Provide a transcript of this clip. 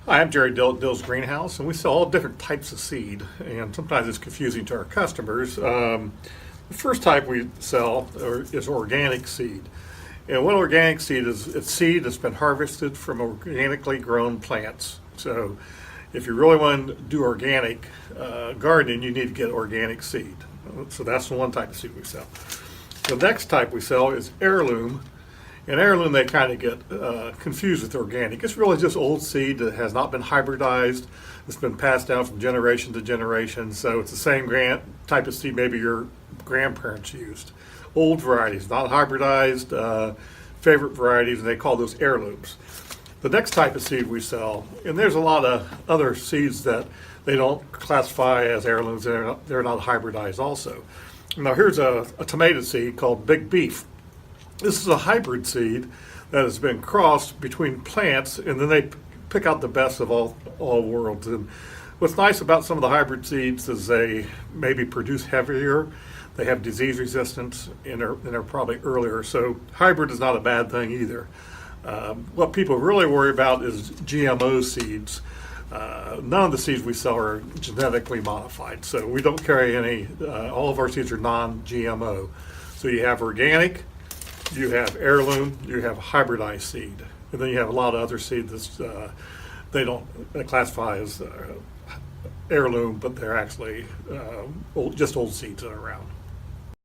Hi, I'm Jerry Dill at Dill's Greenhouse, and we sell all different types of seed, and sometimes it's confusing to our customers. The first type we sell is organic seed. And what organic seed is, it's seed that's been harvested from organically grown plants. So if you really want to do organic gardening, you need to get organic seed. So that's the one type of seed we sell. The next type we sell is heirloom. In heirloom, they kind of get confused with organic. It's really just old seed that has not been hybridized. It's been passed down from generation to generation. So it's the same type of seed maybe your grandparents used. Old varieties, not hybridized, favorite varieties, and they call those heirlooms. The next type of seed we sell, and there's a lot of other seeds that they don't classify as heirlooms, they're not hybridized also. Now here's a tomato seed called Big Beef. This is a hybrid seed that has been crossed between plants, and then they pick out the best of all worlds. And what's nice about some of the hybrid seeds is they maybe produce heavier, they have disease resistance, and they're probably earlier. So hybrid is not a bad thing either. What people really worry about is GMO seeds. None of the seeds we sell are genetically modified, so we don't carry any. All of our seeds are non-GMO. So you have organic, you have heirloom, you have hybridized seed, and then you have a lot of other seeds that they don't classify as heirloom, but they're actually just old seeds that are around.